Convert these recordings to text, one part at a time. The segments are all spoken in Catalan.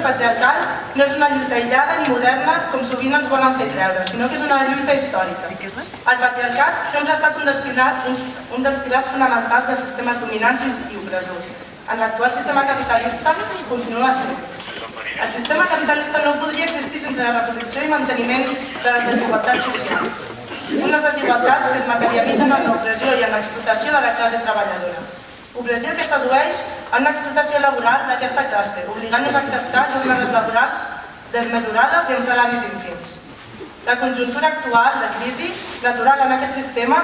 patriarcal no és una lluita aïllada ni moderna, com sovint ens volen fer creure, sinó que és una lluita històrica. El patriarcat sempre ha estat un dels pilars fonamentals dels sistemes dominants i opressors. En l'actual sistema capitalista continua sent. El sistema capitalista no podria existir sense la reproducció i manteniment de les desigualtats socials. Unes desigualtats que es materialitzen en l'opressió i en l'explotació de la classe treballadora. Opressió que es tradueix en una explotació laboral d'aquesta classe, obligant-nos a acceptar jornades laborals desmesurades i amb salaris infinits. La conjuntura actual de crisi natural en aquest sistema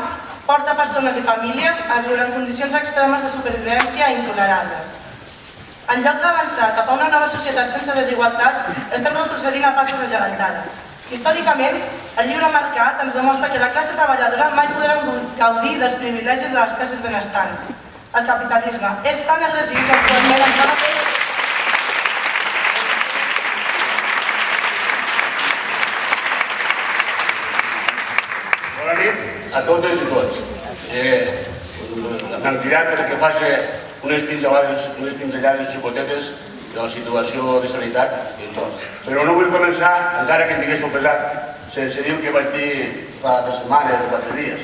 porta persones i famílies a viure en condicions extremes de supervivència intolerables. En lloc d'avançar cap a una nova societat sense desigualtats, estem retrocedint a passos gegantades. Històricament, el lliure mercat ens demostra que la classe treballadora mai podrà gaudir dels privilegis de les classes benestants. El capitalisme és tan agressiu que actualment ens dona fer... Bona nit a totes i tots. M'han tirat perquè faci unes pinzellades xicotetes de la situació de sanitat i això. Però no vull començar, encara que em digués pesat, sense dir el que vaig dir fa 3 setmanes o 4 dies.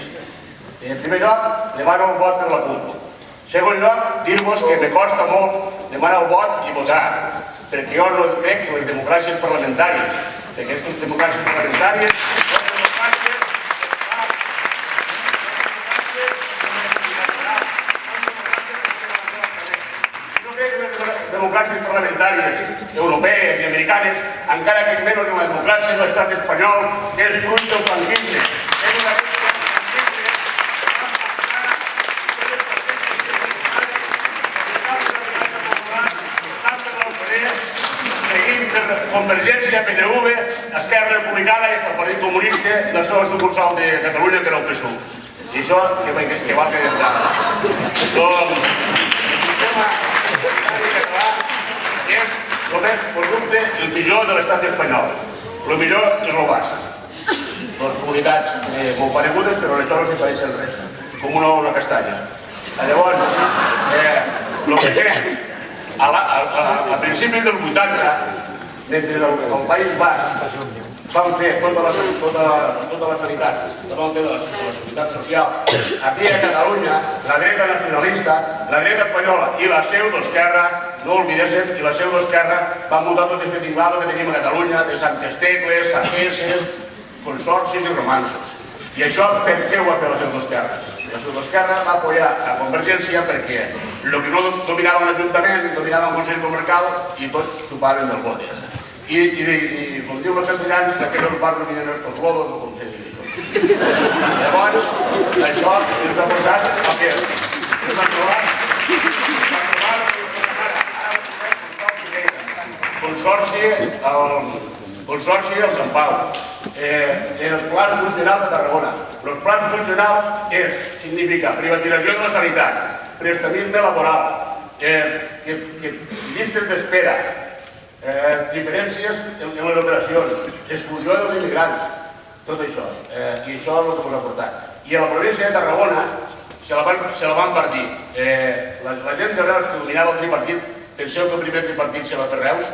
En primer lloc, demano el vot per la CUP. En segon lloc, dir-vos que me costa molt demanar el vot i votar, perquè jo no crec en les democràcies parlamentàries, que aquestes democràcies parlamentàries democràcies parlamentàries europees i americanes, encara que menys en la democràcia de l'estat espanyol, que és fruit del franquisme. Seguim per Convergència, PNV, Esquerra Republicana i el Partit Comunista i la seva sucursal de Catalunya, que era el PSUV. I això que va quedar d'entrada. Doncs, el sistema català és el més corrupte, el pitjor de l'estat espanyol. El millor és el basc. Les comunitats molt paregudes, però en això no s'hi pareixen res, com una castanya. Llavors, el que té, a principis dels 80, mentre el País Basc van fer tota la sanitat, la van fer de la seguretat social. Aquí a Catalunya, la dreta nacionalista, la dreta espanyola i la pseudoesquerra, no oblidéssim, i la pseudoesquerra van muntar tot aquest tinglado que tenim a Catalunya, de Santes Tecles, Saqueses, consorcis i romansos. I això per què ho va fer la pseudoesquerra? La pseudoesquerra va apoyar a Convergència perquè el que no dominava l'Ajuntament, dominava el Consell Comarcal i tots xupaven del bote. I com diuen els castellans, d'aquells barros vinen estos lodos, o com se diu això. Llavors, això ens ha portat a què? Ens ha trobat Consorci al Sant Pau, els plans funcionals de Tarragona. Els plans funcionals significa privatització de la sanitat, prestamisme laboral, llistes d'espera, diferències en les operacions, exclusió dels immigrants, tot això. I això és el que ens ha portat. I a la província de Tarragona se la van partir. La gent de Reus que dominava el tripartit, penseu que el primer tripartit se va fer Reus,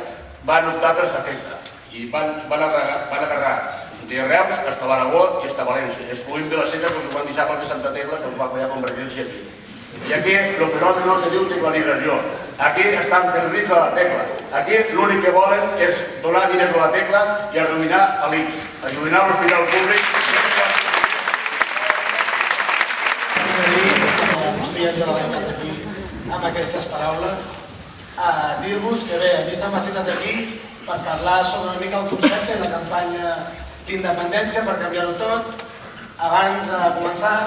van optar per Safesa i van agarrar de Reus fins a l'Aragó i fins a València, excluint de la Seca que us van deixar per de Santa Tecla que us va apoyar Convergència aquí. I aquí el fenomen no se diu teclanització. Aquí estan fent rics a la tecla. Aquí l'únic que volen és donar diners a la tecla i arruïnar l'ICS, arruïnar l'hospital públic. Estic enjornat aquí amb aquestes paraules. Dir-vos que bé, a mi se m'ha citat aquí per parlar sobre una mica el concepte i la campanya d'independència per canviar-ho tot. Abans de començar,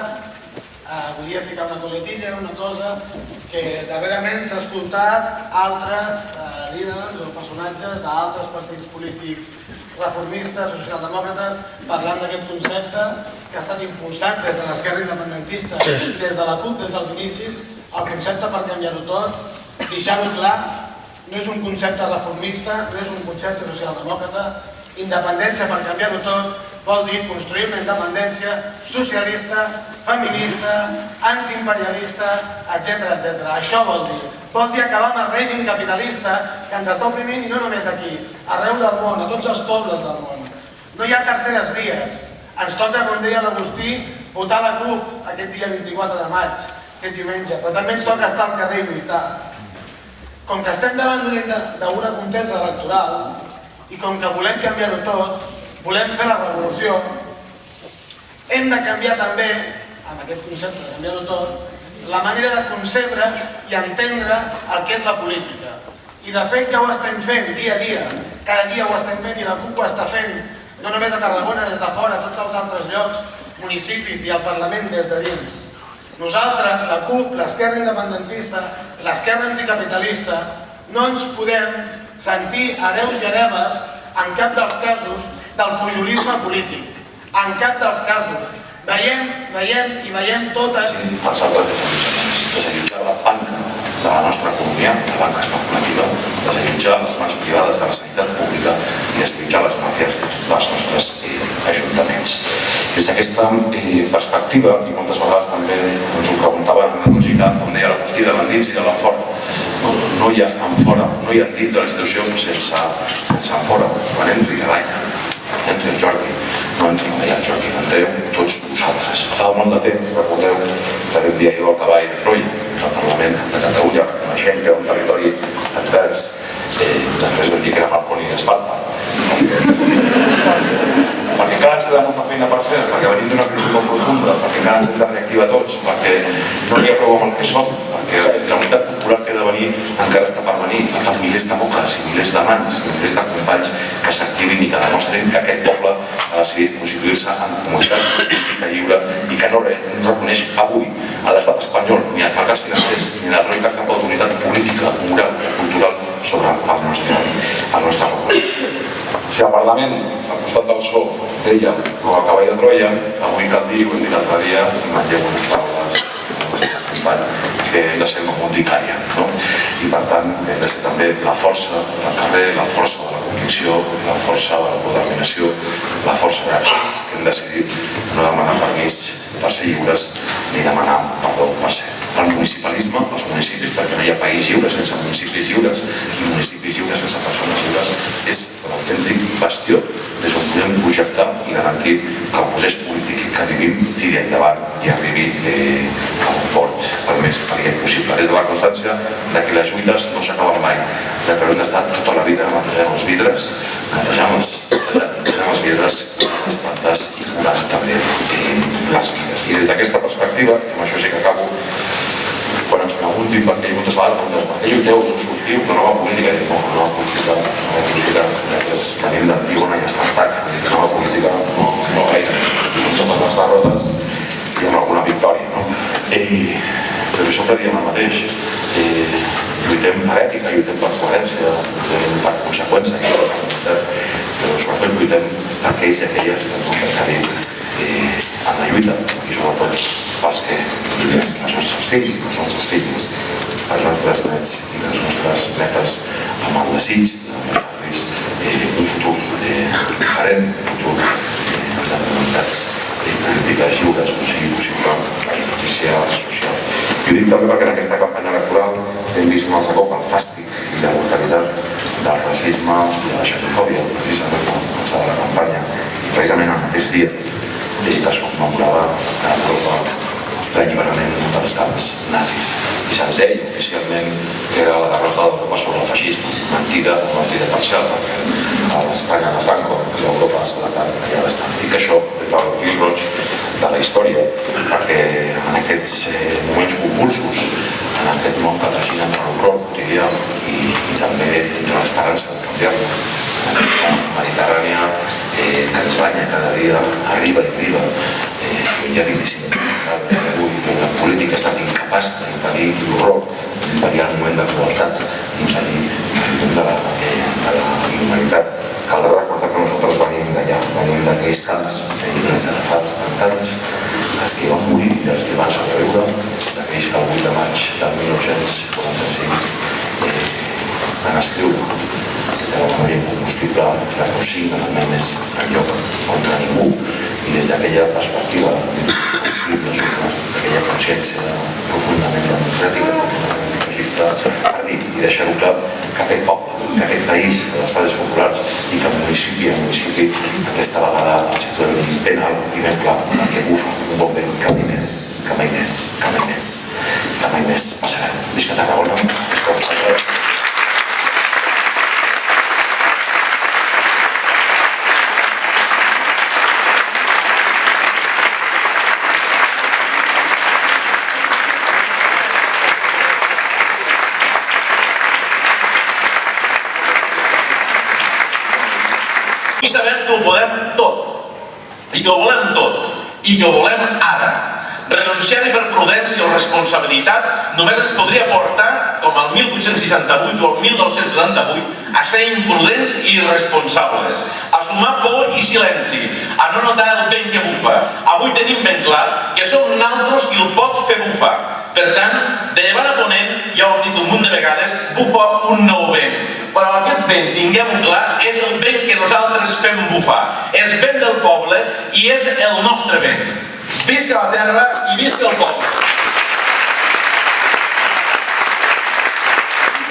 volia ficar una coletilla, una cosa que darrerament s'ha escoltat altres líders o personatges d'altres partits polítics reformistes o socialdemòcrates parlant d'aquest concepte que ha estat impulsat des de l'esquerra independentista i des de la CUP des dels inicis, el concepte per canviar-ho tot, deixar-ho clar, no és un concepte reformista, no és un concepte socialdemòcrata, independència per canviar-ho tot, vol dir construir una independència socialista, feminista, antiimperialista, etc. Això vol dir. Vol dir acabar amb el règim capitalista que ens està oprimint, i no només aquí, arreu del món, a tots els pobles del món. No hi ha terceres vies. Ens toca, com deia l'Agustí, votar la CUP aquest dia 24 de maig, aquest diumenge, però també ens toca estar al carrer i lluitar. Com que estem davant d'una contesa electoral i com que volem canviar-ho tot, volem fer la revolució, hem de canviar també, amb aquest concepte de canviar-ho tot, la manera de concebre i entendre el que és la política. I de fet ja ho estem fent dia a dia, cada dia ho estem fent i la CUP ho està fent, no només a Tarragona, des de fora, a tots els altres llocs, municipis i al Parlament des de dins. Nosaltres, la CUP, l'esquerra independentista, l'esquerra anticapitalista, no ens podem sentir hereus i hereves en cap dels casos del pujolisme polític. En cap dels casos. Veiem totes... Els altres desallotjar la banca de la nostra economia, la banca especulativa, desallotjar les mans privades de la sanitat pública i desallotjar les màfies dels nostres ajuntaments. Des d'aquesta perspectiva, i moltes vegades també ens ho preguntaven en la lògica, com deia l'Agustí, de l'endins i de l'enfora. No hi ha enfora, no hi ha dins de la institució sense enfora. Quan entri l'Aia, entri el Jordi, no entri l'Aia el Jordi, entreu tots vosaltres. Fa molt de temps, recordeu, que vam dir allò del cavall de Troia, al Parlament de Catalunya, coneixent que era un territori advers, després vam dir que era Marconi i Esparta. Perquè encara ens queda molta feina per fer, perquè venim d'una crisi molt profunda, perquè encara ens hem de reactivar tots, perquè no n'hi ha prou amb el que som, perquè la unitat popular que ha de venir encara està per venir. Fa milers de boques i milers de mans i milers de companys que s'activin i que demostrin que aquest poble ha decidit constituir-se en comunitat política lliure i que no reconeix avui a l'estat espanyol ni als mercats financers ni a la troica cap autoritat política, moral o cultural sobre el nostre poble. Si el Parlament, al costat del PSOE, deia com el cavall de Troia, avui cal dir, ho hem dit l'altre dia, i manlleu unes paraules del nostre company, que hem de ser una mundicària, no? I per tant hem de ser també la força del carrer, la força de la convicció, la força de la determinació, la força d'aquells que hem decidit no demanar permís per ser lliures ni demanar perdó per ser. El municipalisme, els municipis, perquè no hi ha país lliure sense municipis lliures i municipis lliures sense persones lliures, és l'autèntic bastió des on podem projectar i garantir que el procés polític que vivim tiri endavant i arribi a un port el més calent possible. Des de la constància que les lluites no s'acaben mai, que hem d'estar tota la vida netejant els vidres, netejant els vidres, les plantes i curant també les vides. I des d'aquesta perspectiva, i amb això sí que acabo, quan ens preguntin per què moltes vegades per què lluiteu, doncs sortiu de nova política, i dic, nova política, nosaltres venim d'Antígona i Espartac, nova política no gaire, amb totes les derrotes i amb alguna victòria, no? Però sempre diem el mateix, lluitem per ètica, lluitem per coherència, lluitem per conseqüència, però sobretot lluitem per aquells i aquelles que ens han precedit en la lluita, i sobretot pels que lluitem, els nostres fills, els nostres filles, els nostres nets i les nostres netes, amb el desig de donar-los un futur diferent, un futur de comunitats polítiques lliures, on sigui possible la justícia social. I ho dic també perquè en aquesta campanya electoral hem vist un altre cop el fàstic i la brutalitat del racisme i de la xenofòbia, precisament quan començava la campanya, i precisament el mateix dia que es commemorava a Europa l'alliberament dels camps nazis. I se'ns deia oficialment que era la derrota d'Europa sobre el feixisme. Mentida parcial, perquè a l'Espanya de Franco i a Europa s'ha declarat que ja bastant. Dic això des del fil roig de la història, perquè en aquests moments convulsos, en aquest món que tragina entre l'horror quotidià i també entre l'esperança de canviar-lo, en aquesta Mediterrània que ens banya cada dia, arriba i arriba, on hi ha 25 grades d'avui, on la política ha estat incapaç d'impedir l'horror, d'impedir el moment de crueltat, d'impedir el moment de la inhumanitat. Cal recordar que nosaltres venim d'allà, venim d'aquells camps alliberats ara fa 70 anys, els que van morir i els que van sobreviure, d'aquells que el 8 de maig del 1945 van escriure des de la memòria incombustible les consignes mai més enlloc contra ningú, i des d'aquella perspectiva d'aquella consciència profundament democràtica, profundament antifeixista, per dir i deixar-ho clar que aquest poble, que aquest país, que les Estades Populars i que el municipi, aquesta vegada el sector ben alt i ben clar, que bufa un bon vent que mai més passarà. Visca Tarragona, visca vosaltres. I sabem que ho podem tot, i que ho volem tot, i que ho volem ara. Renunciar-hi per prudència o responsabilitat només ens podria portar, com el 1868 o el 1978, a ser imprudents i irresponsables, a sumar por i silenci, a no notar el vent que bufa. Avui tenim ben clar que som naltros qui el pot fer bufar. Per tant, de llevant a ponent, ja ho hem dit un munt de vegades, bufa un nou vent. Però aquest vent, tinguem-ho clar, és el vent que nosaltres fem bufar. És vent del poble i és el nostre vent. Visca la terra i visca el poble.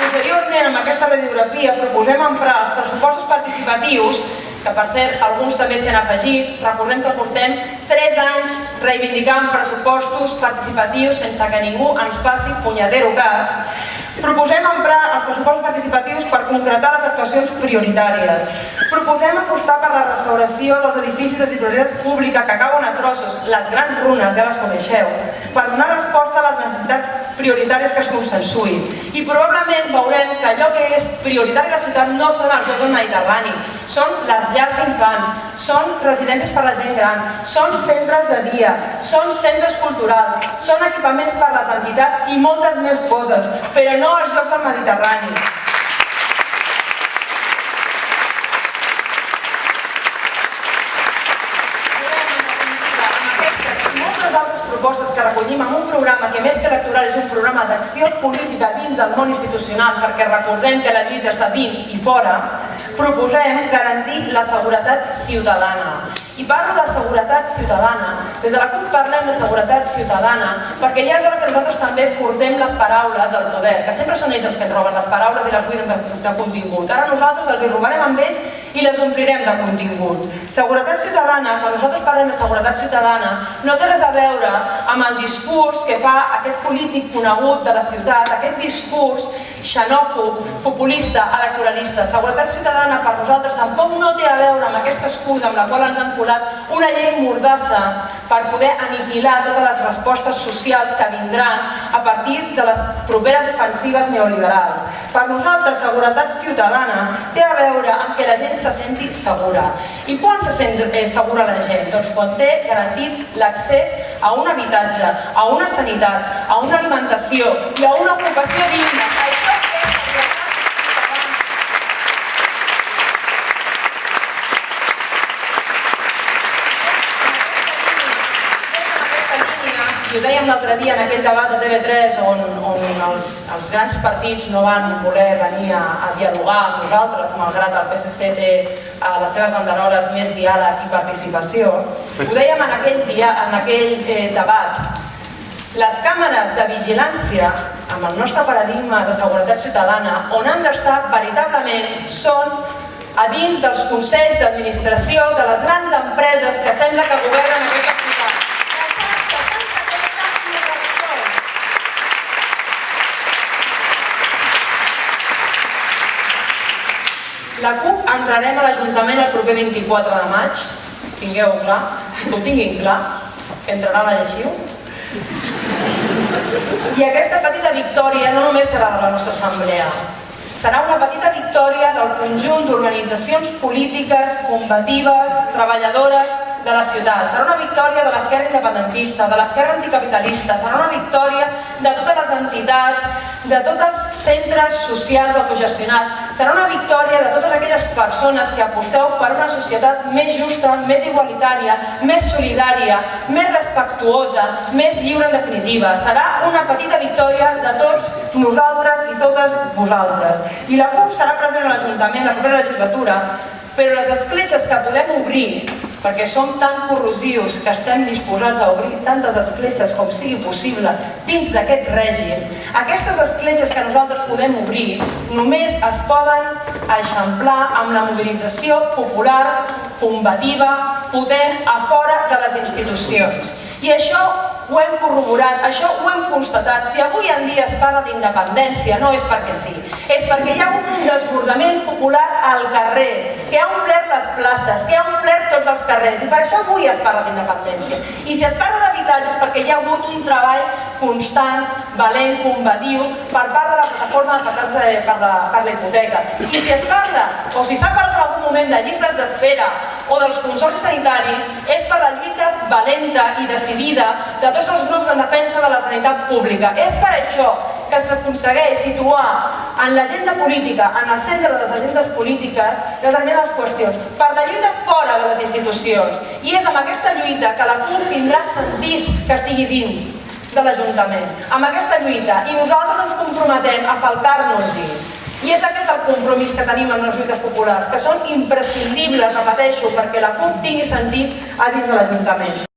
Posteriorment, amb aquesta radiografia, proposem emprar els pressupostos participatius, que per cert, alguns també s'hi han afegit. Recordem que portem 3 anys reivindicant pressupostos participatius sense que ningú ens faci punyetero cas. Proposem emprar els pressupostos participatius per concretar les actuacions prioritàries. Proposem apostar per la restauració dels edificis de titularitat pública que cauen a trossos, les grans runes, ja les coneixeu, per donar resposta a les necessitats prioritàries que es consensuïn. I probablement veurem que allò que és prioritari a la ciutat no són els jocs del Mediterrani, són les llars d'infants, són residències per a la gent gran, són centres de dia, són centres culturals, són equipaments per a les entitats i moltes més coses, però no els jocs del Mediterrani. Propostes que recollim en un programa que més que electoral és un programa d'acció política dins del món institucional, perquè recordem que la lluita està dins i fora, proposem garantir la seguretat ciutadana. I parlo de seguretat ciutadana. Des de la CUP parlem de seguretat ciutadana perquè ja és hora que nosaltres també furtem les paraules al poder, que sempre són ells els que ens roben les paraules i les buiden de contingut. Ara nosaltres els hi robarem amb ells i les omplirem de contingut. Seguretat ciutadana, quan nosaltres parlem de seguretat ciutadana, no té res a veure amb el discurs que fa aquest polític conegut de la ciutat, aquest discurs xenòfob, populista, electoralista. Seguretat ciutadana per nosaltres tampoc no té a veure amb aquesta excusa amb la qual ens han colat una llei mordassa per poder aniquilar totes les respostes socials que vindran a partir de les properes ofensives neoliberals. Per nosaltres, seguretat ciutadana té a veure amb que la gent se senti segura. I quan se sent segura la gent? Doncs quan té garantit l'accés a un habitatge, a una sanitat, a una alimentació i a una ocupació digna. Això és seguretat. I ho dèiem l'altre dia en aquell debat de TV3 on els grans partits no van voler venir a dialogar amb nosaltres, malgrat el PSC té a les seves banderoles més diàleg i participació. Ho dèiem en aquell debat. Les càmeres de vigilància, amb el nostre paradigma de seguretat ciutadana, on han d'estar veritablement són a dins dels consells d'administració de les grans empreses que sembla que governen aquesta ciutat. La CUP entrarem a l'Ajuntament el proper 24 de maig, tingueu clar, que ho tinguin clar, que entrarà la llegiu. I aquesta petita victòria no només serà de la nostra assemblea, serà una petita victòria del conjunt d'organitzacions polítiques, combatives, treballadores de la ciutat. Serà una victòria de l'esquerra independentista, de l'esquerra anticapitalista, serà una victòria de totes les entitats, de tots els centres socials autogestionats. Serà una victòria de totes aquelles persones que aposteu per una societat més justa, més igualitària, més solidària, més respectuosa, més lliure en definitiva. Serà una petita victòria de tots nosaltres i totes vosaltres. I la CUP serà present a l'Ajuntament la propera legislatura, però les escletxes que podem obrir, perquè som tan corrosius que estem disposats a obrir tantes escletxes com sigui possible dins d'aquest règim, aquestes escletxes que nosaltres podem obrir només es poden eixamplar amb la mobilització popular, combativa, potent, a fora de les institucions. I això ho hem corroborat, això ho hem constatat. Si avui en dia es parla d'independència, no és perquè sí, és perquè hi ha hagut un desbordament popular al carrer, que ha omplert les places, que ha omplert tots els carrers, i per això avui es parla d'independència. I si es parla d'habitatge és perquè hi ha hagut un treball constant, valent, combatiu, per part de la plataforma d'afectats per la hipoteca. I si es parla, o si s'ha parlat en algun moment de llistes d'espera o dels consorcis sanitaris, és per la lluita valenta i decidida de tots els grups en defensa de la sanitat pública. És per això que s'aconsegueix situar en l'agenda política, en el centre de les agendes polítiques, determinades qüestions, per la lluita fora de les institucions. I és amb aquesta lluita que la CUP tindrà sentit que estigui dins de l'Ajuntament, amb aquesta lluita, i nosaltres ens comprometem a faltar-nos-hi. I és aquest el compromís que tenim en les lluites populars, que són imprescindibles, repeteixo, perquè la CUP tingui sentit a dins de l'Ajuntament.